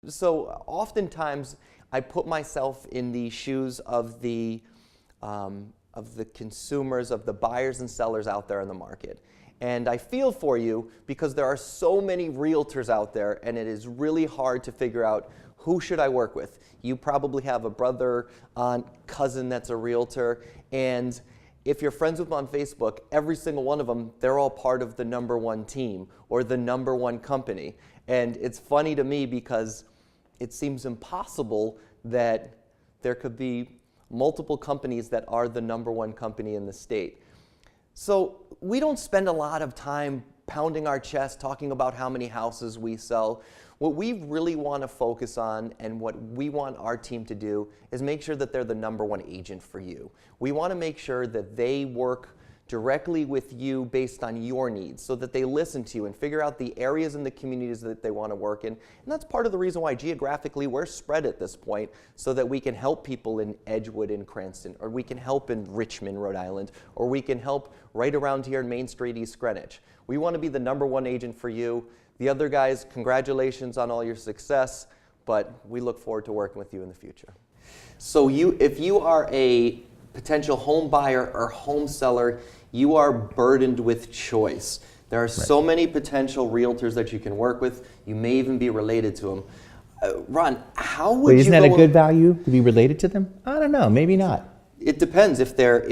So oftentimes I put myself in the shoes of the consumers, of the buyers and sellers out there in the market. And I feel for you because there are so many realtors out there, and it is really hard to figure out who should I work with. You probably have a brother, aunt, cousin that's a realtor, and if you're friends with them on Facebook, every single one of them, they're all part of the #1 team or the #1 company. And it's funny to me because it seems impossible that there could be multiple companies that are the #1 company in the state. So we don't spend a lot of time pounding our chest talking about how many houses we sell. What we really want to focus on and what we want our team to do is make sure that they're the #1 agent for you. We want to make sure that they work directly with you based on your needs so that they listen to you and figure out the areas and the communities that they want to work in. And that's part of the reason why geographically we're spread at this point, so that we can help people in Edgewood and Cranston, or we can help in Richmond, Rhode Island, or we can help right around here in Main Street, East Greenwich. We want to be the #1 agent for you. The other guys, congratulations on all your success, but we look forward to working with you in the future. So if you are a potential home buyer or home seller, you are burdened with choice. There are so many potential realtors that you can work with. You may even be related to them. Ron, how would you isn't that a good value to be related to them? I don't know, maybe not. It depends if they're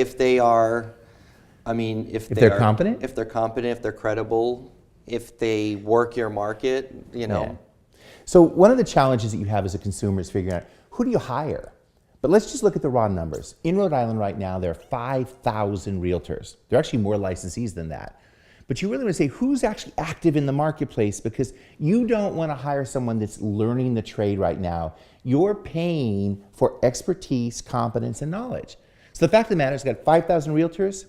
competent, if they're competent, if they're credible, if they work your market, you know. Yeah. So one of the challenges that you have as a consumer is figuring out, who do you hire? But let's just look at the raw numbers. In Rhode Island right now, there are 5,000 realtors. There are actually more licensees than that. But you really want to say, who's actually active in the marketplace? Because you don't want to hire someone that's learning the trade right now. You're paying for expertise, competence, and knowledge. So the fact of the matter is, you've got 5,000 realtors,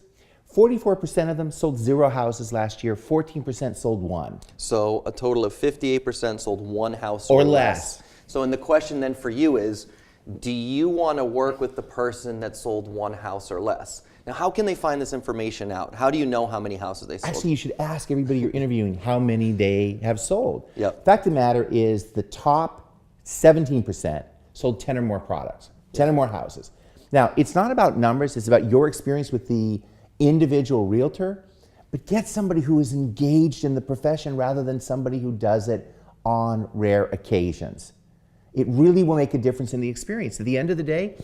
44% of them sold 0 houses last year, 14% sold 1. So a total of 58% sold 1 house or less. So and the question then for you is, do you want to work with the person that sold 1 house or less? Now, how can they find this information out? How do you know how many houses they sold? Actually, you should ask everybody you're interviewing how many they have sold. Yep. Fact of the matter is, the top 17% sold 10 or more products, 10 or more houses. Now, it's not about numbers, it's about your experience with the individual realtor, but get somebody who is engaged in the profession rather than somebody who does it on rare occasions. It really will make a difference in the experience. At the end of the day,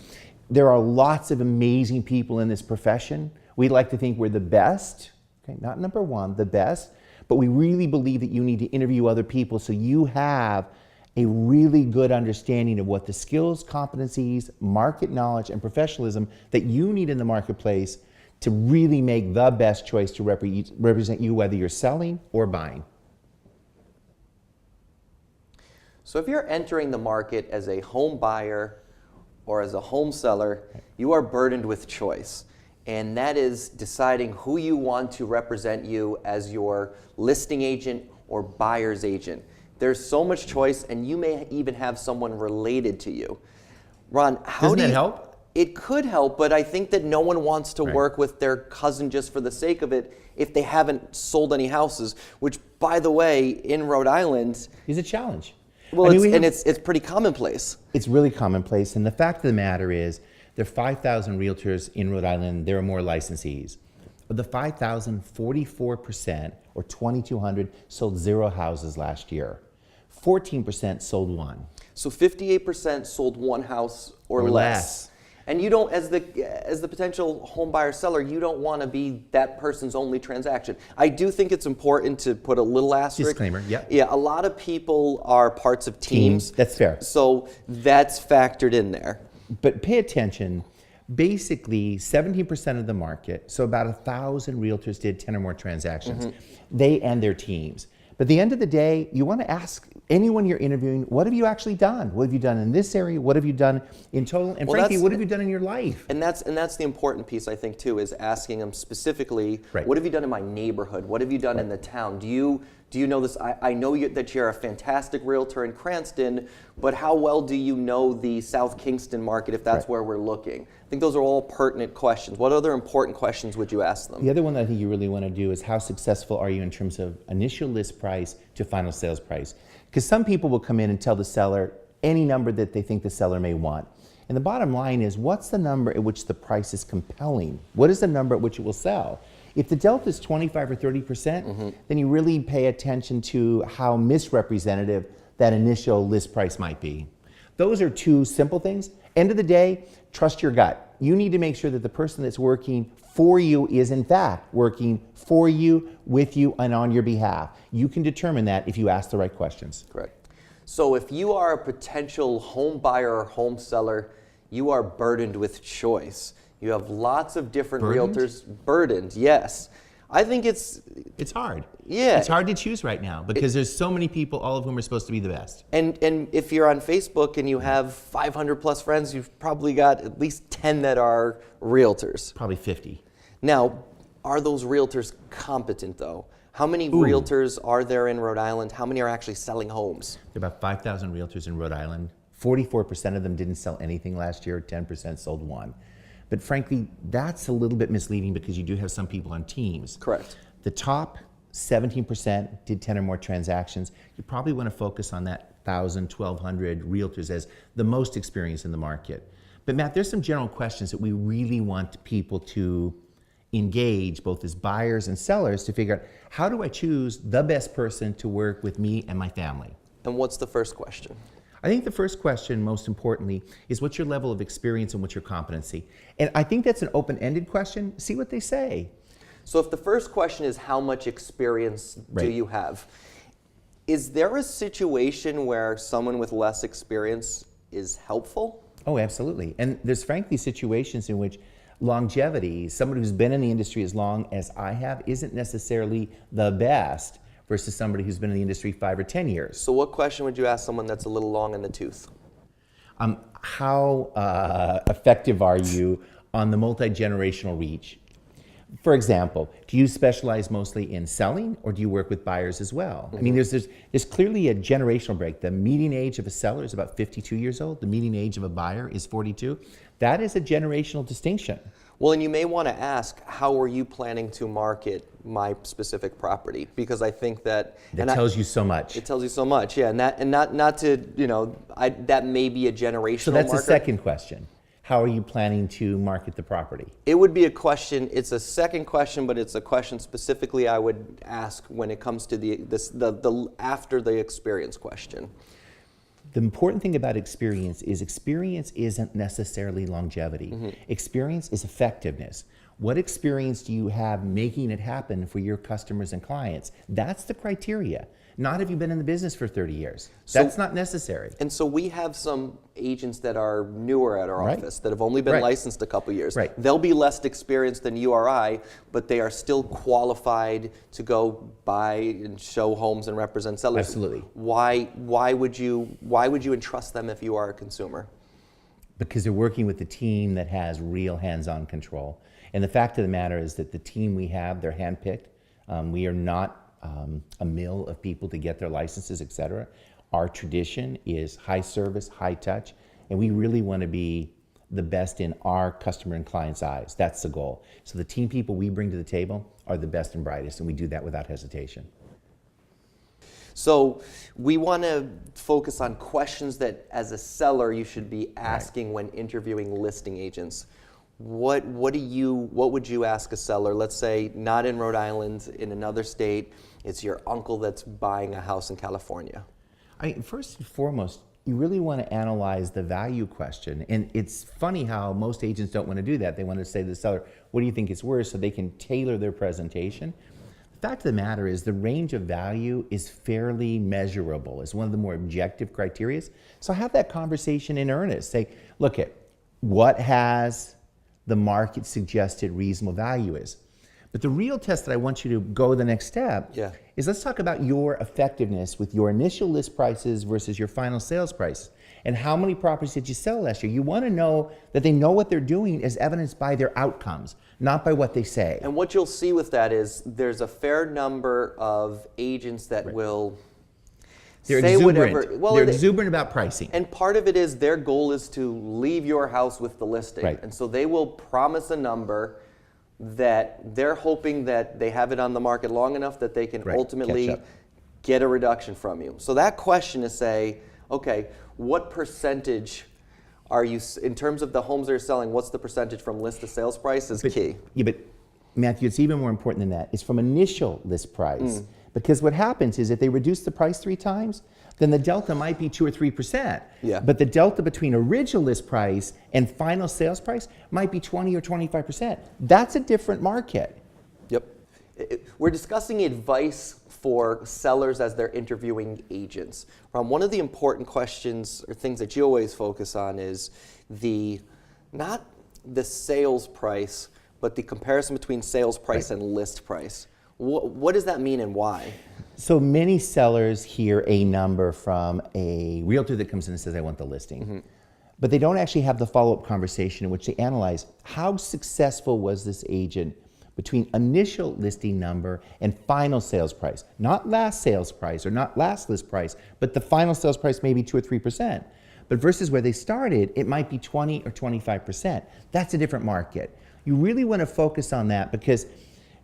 there are lots of amazing people in this profession. We like to think we're the best, okay, not #1, the best, but we really believe that you need to interview other people so you have a really good understanding of what the skills, competencies, market knowledge, and professionalism that you need in the marketplace to really make the best choice to represent you, whether you're selling or buying. So if you're entering the market as a home buyer or as a home seller, you are burdened with choice. And that is deciding who you want to represent you as your listing agent or buyer's agent. There's so much choice, and you may even have someone related to you. Ron, how Doesn't it help? It could help, but I think that no one wants to work with their cousin just for the sake of it if they haven't sold any houses, which, by the way, in Rhode Island is a challenge. Well, it's pretty commonplace. It's really commonplace, and the fact of the matter is, there are 5,000 realtors in Rhode Island. There are more licensees. Of the 5,000, 44%, or 2,200, sold 0 houses last year. 14% sold 1. So 58% sold 1 house or less. And you don't, as the potential home buyer seller, you don't want to be that person's only transaction. I do think it's important to put a little asterisk. Disclaimer, yeah. Yeah, a lot of people are parts of teams. That's fair. So that's factored in there. But pay attention. Basically, 17% of the market, so about 1,000 realtors did 10 or more transactions. They and their teams. But at the end of the day, you want to ask anyone you're interviewing, what have you actually done? What have you done in this area? What have you done in total? And frankly, what have you done in your life? And that's the important piece, I think, too, is asking them specifically, what have you done in my neighborhood? What have you done in the town? Do Do you know this? I know that you're a fantastic realtor in Cranston, but how well do you know the South Kingston market if that's where we're looking? I think those are all pertinent questions. What other important questions would you ask them? The other one that I think you really want to do is how successful are you in terms of initial list price to final sales price? Because some people will come in and tell the seller any number that they think the seller may want. And the bottom line is, what's the number at which the price is compelling? What is the number at which it will sell? If the delta is 25 or 30%, then you really pay attention to how misrepresentative that initial list price might be. Those are two simple things. End of the day, trust your gut. You need to make sure that the person that's working for you is in fact working for you, with you, and on your behalf. You can determine that if you ask the right questions. Correct. So if you are a potential home buyer or home seller, you are burdened with choice. You have lots of different realtors. Burdened, yes. I think it's hard. Yeah. It's hard to choose right now because there's so many people, all of whom are supposed to be the best. And if you're on Facebook and you have 500 plus friends, you've probably got at least 10 that are realtors. Probably 50. Now, are those realtors competent though? How many realtors are there in Rhode Island? How many are actually selling homes? There are about 5,000 realtors in Rhode Island. 44% of them didn't sell anything last year, 10% sold one. But frankly, that's a little bit misleading because you do have some people on teams. Correct. The top 17% did 10 or more transactions. You probably want to focus on that 1,000, 1,200 realtors as the most experienced in the market. But Matt, there's some general questions that we really want people to engage, both as buyers and sellers, to figure out, how do I choose the best person to work with me and my family? And what's the first question? I think the first question, most importantly, is what's your level of experience and what's your competency? And I think that's an open-ended question. See what they say. So if the first question is how much experience do you have, is there a situation where someone with less experience is helpful? Oh, absolutely. And there's frankly situations in which longevity, somebody who's been in the industry as long as I have, isn't necessarily the best versus somebody who's been in the industry 5 or 10 years. So what question would you ask someone that's a little long in the tooth? How effective are you on the multi-generational reach? For example, do you specialize mostly in selling or do you work with buyers as well? I mean, there's clearly a generational break. The median age of a seller is about 52 years old. The median age of a buyer is 42. That is a generational distinction. Well, and you may want to ask, how are you planning to market my specific property? Because I think that tells you so much. It tells you so much, yeah. And not to, that may be a generational So that's marker. the second question. How are you planning to market the property? It would be a question. It's a second question, but it's a question specifically I would ask when it comes to the after the experience question. The important thing about experience isn't necessarily longevity. Experience is effectiveness. What experience do you have making it happen for your customers and clients? That's the criteria. Not if you've been in the business for 30 years. That's not necessary. And so we have some agents that are newer at our office that have only been licensed a couple years. They'll be less experienced than you or I, but they are still qualified to go buy and show homes and represent sellers. Absolutely. Why would you entrust them if you are a consumer? Because they're working with a team that has real hands-on control. And the fact of the matter is that the team we have, they're handpicked. We are not a mill of people to get their licenses, et cetera. Our tradition is high service, high touch, and we really want to be the best in our customer and client's eyes. That's the goal. So the team people we bring to the table are the best and brightest, and we do that without hesitation. So we want to focus on questions that, as a seller, you should be asking when interviewing listing agents. What would you ask a seller? Let's say not in Rhode Island, in another state. It's your uncle that's buying a house in California. First and foremost, you really want to analyze the value question. And it's funny how most agents don't want to do that. They want to say to the seller, what do you think it's worth, so they can tailor their presentation. The fact of the matter is the range of value is fairly measurable. It's one of the more objective criteria. So have that conversation in earnest. Say, what has the market suggested reasonable value is. But the real test that I want you to go the next step Yeah. is let's talk about your effectiveness with your initial list prices versus your final sales price. And how many properties did you sell last year? You want to know that they know what they're doing as evidenced by their outcomes, not by what they say. And what you'll see with that is there's a fair number of agents that will They're say exuberant. whatever. Well, They're exuberant about pricing. and part of it is their goal is to leave your house with the listing. Right. And so they will promise a number that they're hoping that they have it on the market long enough that they can Right. ultimately Catch up. get a reduction from you. So that question is say, okay, what percentage are you, in terms of the homes they're selling, what's the percentage from list to sales price is key. Yeah, but Matthew, it's even more important than that. It's from initial list price. Because what happens is if they reduce the price 3 times, then the delta might be 2 or 3%. Yeah. But the delta between original list price and final sales price might be 20 or 25%. That's a different market. Yep. We're discussing advice for sellers as they're interviewing agents. One of the important questions or things that you always focus on is not the sales price, but the comparison between sales price and list price. What does that mean and why? So many sellers hear a number from a realtor that comes in and says, I want the listing. But they don't actually have the follow-up conversation in which they analyze how successful was this agent between initial listing number and final sales price. Not last sales price or not last list price, but the final sales price may be 2 or 3%. But versus where they started, it might be 20 or 25%. That's a different market. You really want to focus on that because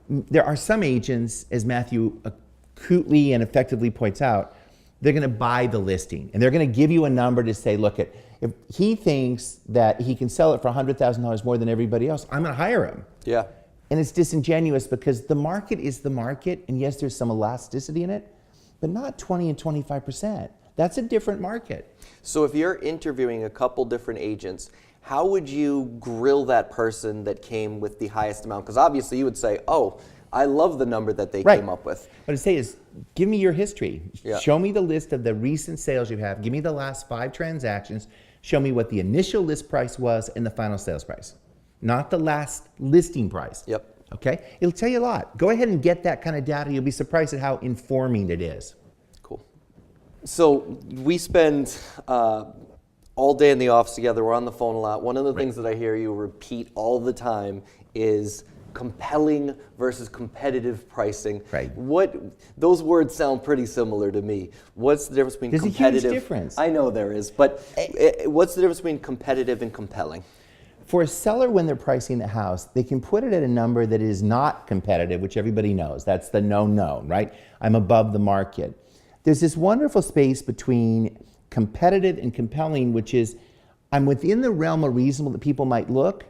there are some agents, as Matthew acutely and effectively points out, they're going to buy the listing and they're going to give you a number to say, look, if he thinks that he can sell it for $100,000 more than everybody else, I'm going to hire him. Yeah. And it's disingenuous because the market is the market, and yes, there's some elasticity in it, but not 20 and 25%. That's a different market. So if you're interviewing a couple different agents, how would you grill that person that came with the highest amount? Because obviously you would say, oh, I love the number that they Right. came up with. What I say is, give me your history. Yeah. Show me the list of the recent sales you have. Give me the last 5 transactions. Show me what the initial list price was and the final sales price, not the last listing price. Yep. Okay? It'll tell you a lot. Go ahead and get that kind of data. You'll be surprised at how informing it is. Cool. So we spend all day in the office together. We're on the phone a lot. One of the things that I hear you repeat all the time is compelling versus competitive pricing. Right. Those words sound pretty similar to me. What's the difference between There's competitive? a huge difference. I know there is, but what's the difference between competitive and compelling? For a seller, when they're pricing the house, they can put it at a number that is not competitive, which everybody knows. That's the known, right? I'm above the market. There's this wonderful space between competitive and compelling, which is I'm within the realm of reasonable that people might look,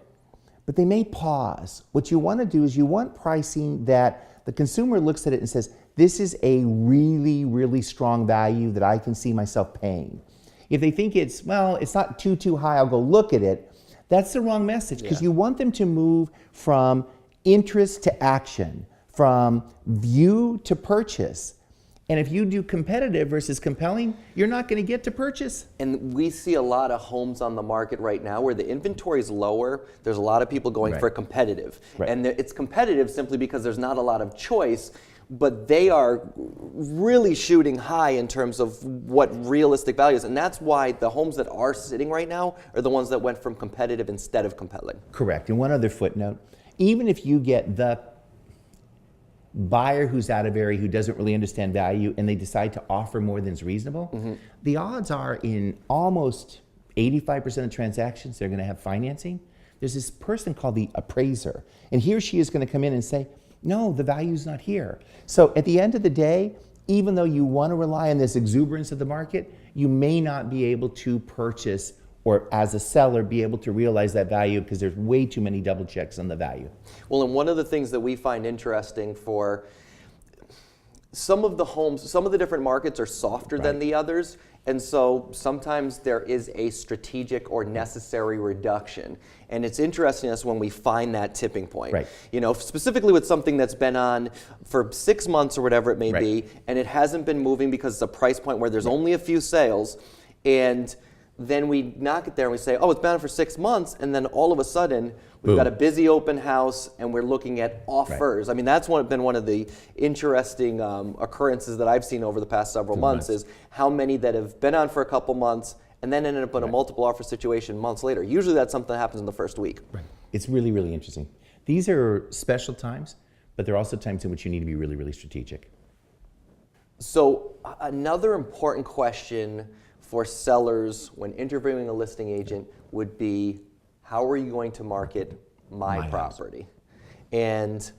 but they may pause. What you want to do is you want pricing that the consumer looks at it and says, this is a really, really strong value that I can see myself paying. If they think it's not too high, I'll go look at it. That's the wrong message because you want them to move from interest to action, from view to purchase. And if you do competitive versus compelling, you're not going to get to purchase. And we see a lot of homes on the market right now where the inventory is lower. There's a lot of people going for competitive. Right. And it's competitive simply because there's not a lot of choice, but they are really shooting high in terms of what realistic value is. And that's why the homes that are sitting right now are the ones that went from competitive instead of compelling. Correct. And one other footnote, even if you get the buyer who's out of area who doesn't really understand value and they decide to offer more than is reasonable, the odds are in almost 85% of transactions they're going to have financing. There's this person called the appraiser, and he or she is going to come in and say, no, the value's not here. So at the end of the day, even though you want to rely on this exuberance of the market, you may not be able to purchase or as a seller be able to realize that value because there's way too many double checks on the value. Well, and one of the things that we find interesting for some of the homes, some of the different markets are softer than the others, and so sometimes there is a strategic or necessary reduction. And it's interesting to us when we find that tipping point. Right. You know, specifically with something that's been on for 6 months or whatever it may be, and it hasn't been moving because it's a price point where there's only a few sales, and then we knock it there and we say, oh, it's been on for 6 months, and then all of a sudden we've Boom. got a busy open house and we're looking at offers. I mean, that's been one of the interesting occurrences that I've seen over the past several months is how many that have been on for a couple months and then ended up in a multiple offer situation months later. Usually that's something that happens in the first week. Right. It's really, really interesting. These are special times, but they're also times in which you need to be really, really strategic. So another important question for sellers when interviewing a listing agent would be, how are you going to market my property? And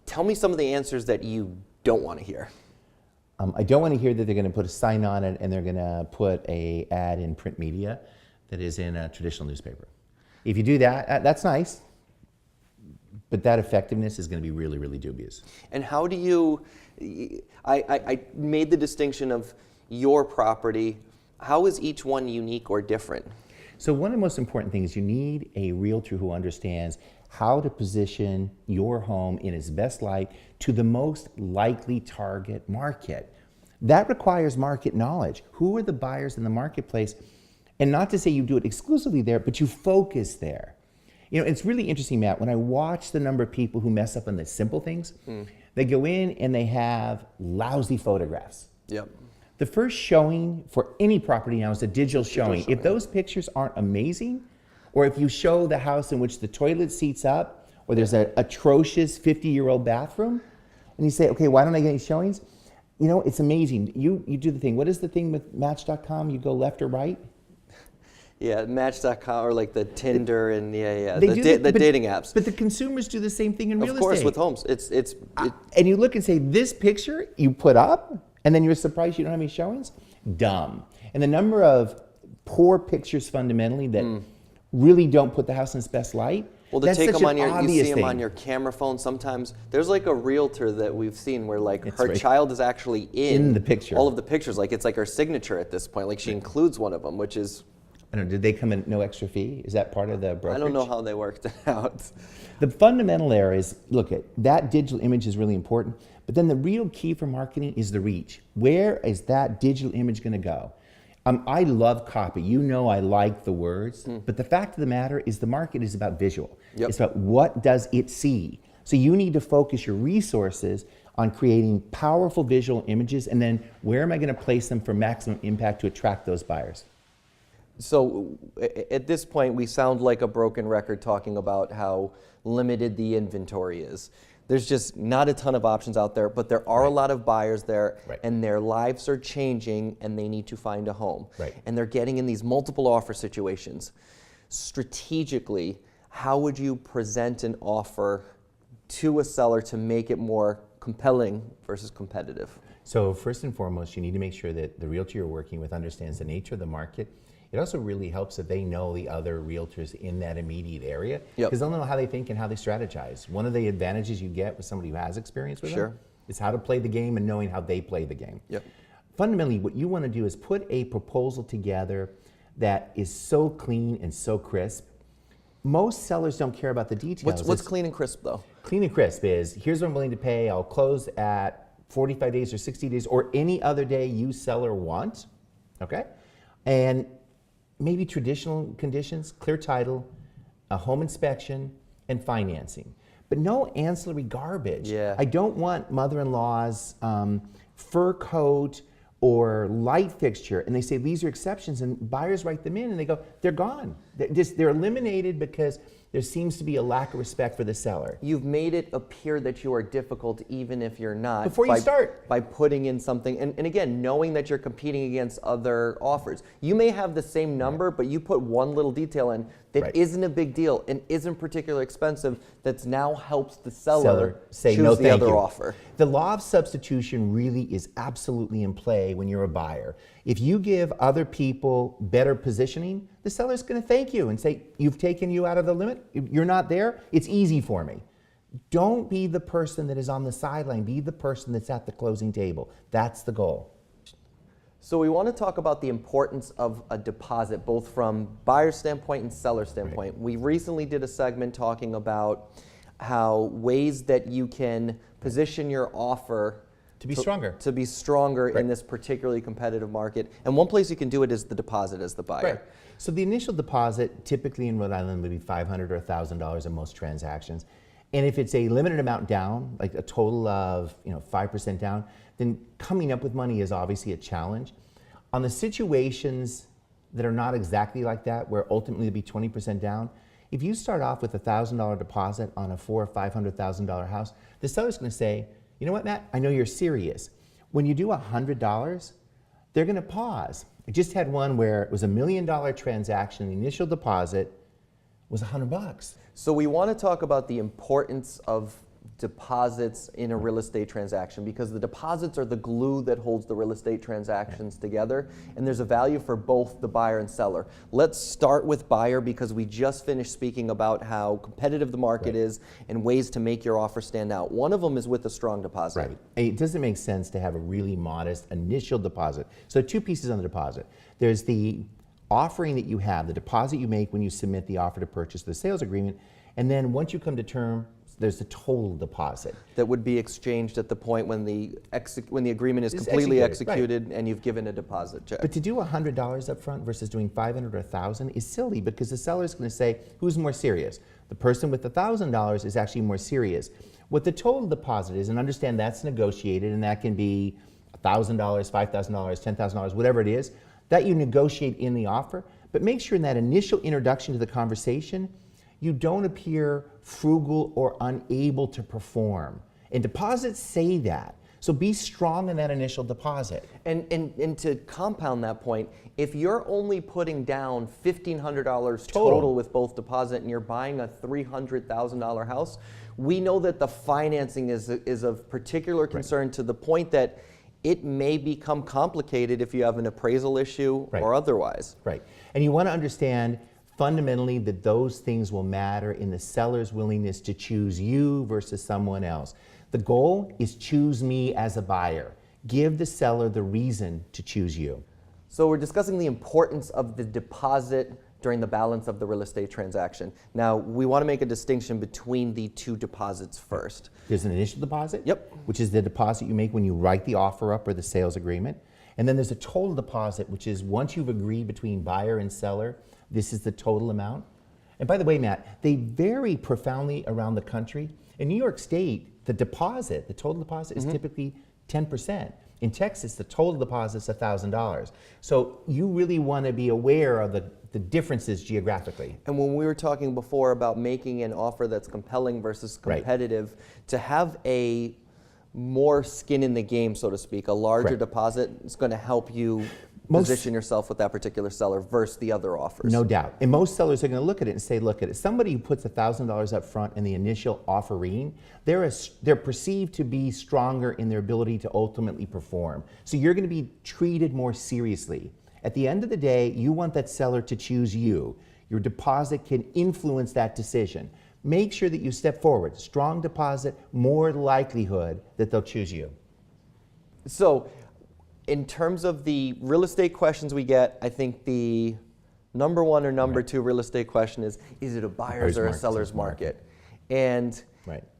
tell me some of the answers that you don't want to hear. I don't want to hear that they're going to put a sign on it and they're going to put an ad in print media that is in a traditional newspaper. If you do that, that's nice, but that effectiveness is going to be really, really dubious. And how do you, I made the distinction of your property. How is each one unique or different? So one of the most important things, you need a realtor who understands how to position your home in its best light to the most likely target market. That requires market knowledge. Who are the buyers in the marketplace? And not to say you do it exclusively there, but you focus there. You know, it's really interesting, Matt, when I watch the number of people who mess up on the simple things, they go in and they have lousy photographs. Yep. The first showing for any property now is a digital showing. If those pictures aren't amazing, or if you show the house in which the toilet seats up, or there's an atrocious 50-year-old bathroom, and you say, okay, why don't I get any showings? You know, it's amazing. You do the thing. What is the thing with Match.com? You go left or right? Yeah, Match.com or like the Tinder and They the dating apps. But the consumers do the same thing in real estate. Of course, with homes, And you look and say, this picture you put up, and then you're surprised you don't have any showings? Dumb. And the number of poor pictures fundamentally that really don't put the house in its best light. Well, to take them on you see them on your camera phone sometimes. There's like a realtor that we've seen where like her child is actually in the picture. All of the pictures. Like it's like her signature at this point. Like she includes one of them, which is. I don't know, did they come in no extra fee? Is that part of the brokerage? I don't know how they worked it out. The fundamental error is, look, that digital image is really important, but then the real key for marketing is the reach. Where is that digital image going to go? I love copy. You know I like the words, but the fact of the matter is the market is about visual. Yep. It's about what does it see. So you need to focus your resources on creating powerful visual images, and then where am I going to place them for maximum impact to attract those buyers? So at this point, we sound like a broken record talking about how limited the inventory is. There's just not a ton of options out there, but there are a lot of buyers there, and their lives are changing, and they need to find a home. And they're getting in these multiple offer situations. Strategically, how would you present an offer to a seller to make it more compelling versus competitive? So first and foremost, you need to make sure that the realtor you're working with understands the nature of the market. It also really helps if they know the other realtors in that immediate area, because they'll know how they think and how they strategize. One of the advantages you get with somebody who has experience with them is how to play the game and knowing how they play the game. Fundamentally, what you want to do is put a proposal together that is so clean and so crisp. Most sellers don't care about the details. What's clean and crisp, though? Clean and crisp is, here's what I'm willing to pay. I'll close at 45 days or 60 days or any other day you seller want, okay? And maybe traditional conditions, clear title, a home inspection, and financing. But no ancillary garbage. I don't want mother-in-law's fur coat or light fixture, and they say these are exceptions, and buyers write them in, and they go, they're gone. They're eliminated because there seems to be a lack of respect for the seller. You've made it appear that you are difficult even if you're not. Before you start. By putting in something, and again, knowing that you're competing against other offers. You may have the same number, but you put one little detail in that isn't a big deal and isn't particularly expensive, that now helps the seller say choose no, the other you. offer. The law of substitution really is absolutely in play when you're a buyer. If you give other people better positioning, the seller's going to thank you and say, you've taken you out of the limit, you're not there, it's easy for me. Don't be the person that is on the sideline, be the person that's at the closing table. That's the goal. So we want to talk about the importance of a deposit, both from buyer standpoint and seller standpoint. We recently did a segment talking about how ways that you can position your offer To be stronger. To be stronger Right. in this particularly competitive market. And one place you can do it is the deposit as the buyer. Right. So the initial deposit typically in Rhode Island would be $500 or $1,000 in most transactions. And if it's a limited amount down, like a total of 5% down, then coming up with money is obviously a challenge. On the situations that are not exactly like that, where ultimately it'd be 20% down, if you start off with a $1,000 deposit on a $400,000 or $500,000 house, the seller's going to say, you know what, Matt, I know you're serious. When you do $100, they're going to pause. I just had one where it was $1 million transaction. The initial deposit was $100. So we want to talk about the importance of deposits in a real estate transaction, because the deposits are the glue that holds the real estate transactions together, and there's a value for both the buyer and seller. Let's start with buyer, because we just finished speaking about how competitive the market is and ways to make your offer stand out. One of them is with a strong deposit. Right. It doesn't make sense to have a really modest initial deposit. So two pieces on the deposit. There's the offering that you have, the deposit you make when you submit the offer to purchase, the sales agreement, and then once you come to term, there's the total deposit. That would be exchanged at the point when the agreement is It's completely executed, executed and you've given a deposit check. But to do $100 up front versus doing $500 or $1,000 is silly, because the seller's going to say, who's more serious? The person with the $1,000 is actually more serious. What the total deposit is, and understand that's negotiated, and that can be $1,000, $5,000, $10,000, whatever it is, that you negotiate in the offer. But make sure in that initial introduction to the conversation, you don't appear frugal or unable to perform. And deposits say that. So be strong in that initial deposit. And to compound that point, if you're only putting down $1,500 total with both deposit and you're buying a $300,000 house, we know that the financing is of particular concern, to the point that it may become complicated if you have an appraisal issue or otherwise. Right. And you want to understand fundamentally that those things will matter in the seller's willingness to choose you versus someone else. The goal is choose me as a buyer. Give the seller the reason to choose you. So we're discussing the importance of the deposit during the balance of the real estate transaction. Now, we want to make a distinction between the two deposits first. There's an initial deposit, Yep. which is the deposit you make when you write the offer up or the sales agreement. And then there's a total deposit, which is once you've agreed between buyer and seller, this is the total amount. And by the way, Matt, they vary profoundly around the country. In New York State, the deposit, the total deposit is typically 10%. In Texas, the total deposit is $1,000. So you really want to be aware of the differences geographically. And when we were talking before about making an offer that's compelling versus competitive, to have a more skin in the game, so to speak, a larger deposit is going to help you position yourself with that particular seller versus the other offers. No doubt. And most sellers are going to look at it and say, look at it. Somebody who puts $1,000 up front in the initial offering, they're perceived to be stronger in their ability to ultimately perform. So you're going to be treated more seriously. At the end of the day, you want that seller to choose you. Your deposit can influence that decision. Make sure that you step forward. Strong deposit, more likelihood that they'll choose you. So, in terms of the real estate questions we get, I think the number one or number two real estate question is it a buyer's or a seller's market? And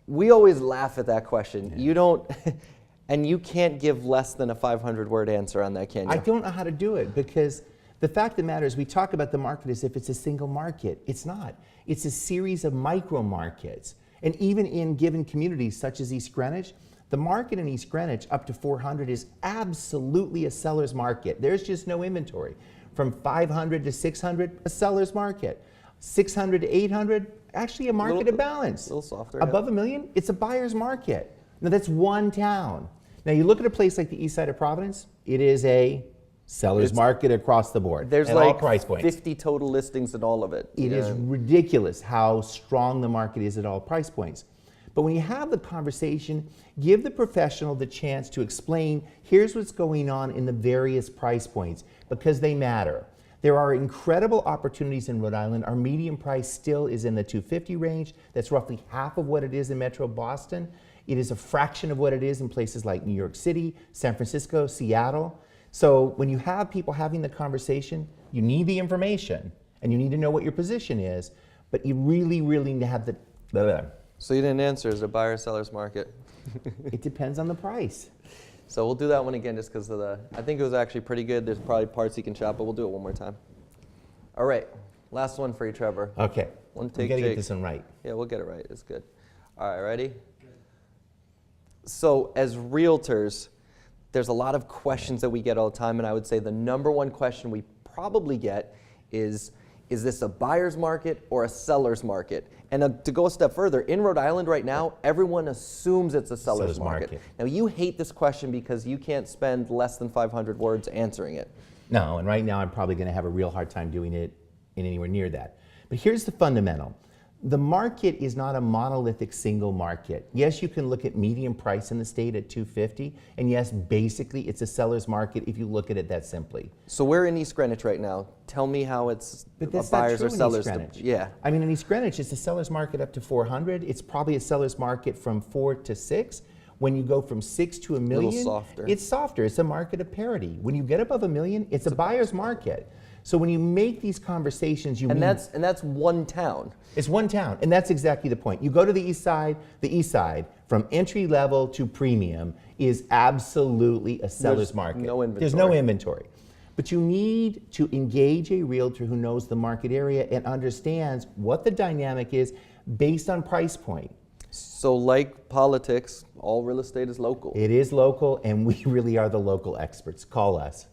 we always laugh at that question. You don't, and you can't give less than a 500-word answer on that, can you? I don't know how to do it, because the fact of the matter is we talk about the market as if it's a single market. It's not. It's a series of micro markets. And even in given communities such as East Greenwich, the market in East Greenwich up to 400 is absolutely a seller's market. There's just no inventory. From 500 to 600, a seller's market. 600 to 800, actually a market of balance. A little softer. Above $1 million, it's a buyer's market. Now that's one town. Now you look at a place like the east side of Providence, it is a seller's market across the board. There's at like all price points. 50 total listings in all of it. It is ridiculous how strong the market is at all price points. But when you have the conversation, give the professional the chance to explain, here's what's going on in the various price points, because they matter. There are incredible opportunities in Rhode Island. Our median price still is in the $250 range. That's roughly half of what it is in Metro Boston. It is a fraction of what it is in places like New York City, San Francisco, Seattle. So when you have people having the conversation, you need the information and you need to know what your position is, but you really, really need to have So you didn't answer, is it a buyer or seller's market? It depends on the price. So we'll do that one again just because of I think it was actually pretty good. There's probably parts you can chop, but we'll do it one more time. All right, last one for you, Trevor. Okay. One We take, got to get Jake. this one right. Yeah, we'll get it right. It's good. All right, ready? So as realtors, there's a lot of questions that we get all the time, and I would say the number one question we probably get is this a buyer's market or a seller's market? And to go a step further, in Rhode Island right now, everyone assumes it's a seller's market. Now, you hate this question because you can't spend less than 500 words answering it. No, and right now I'm probably going to have a real hard time doing it in anywhere near that. But here's the fundamental. The market is not a monolithic single market. Yes, you can look at median price in the state at 250, and yes, basically it's a seller's market if you look at it that simply. So we're in East Greenwich right now. Tell me how it's But a that's buyers not or true sellers. in East Greenwich. Yeah. I mean, in East Greenwich, it's a seller's market up to 400. It's probably a seller's market from 4 to 6. When you go from 6 to a million, softer. it's softer. It's a market of parity. When you get above a million, it's a buyer's market. So when you make these conversations, And that's one town. It's one town, and that's exactly the point. You go to the east side from entry level to premium is absolutely a seller's market. no inventory. There's no inventory. But you need to engage a realtor who knows the market area and understands what the dynamic is based on price point. So like politics, all real estate is local. It is local, and we really are the local experts. Call us.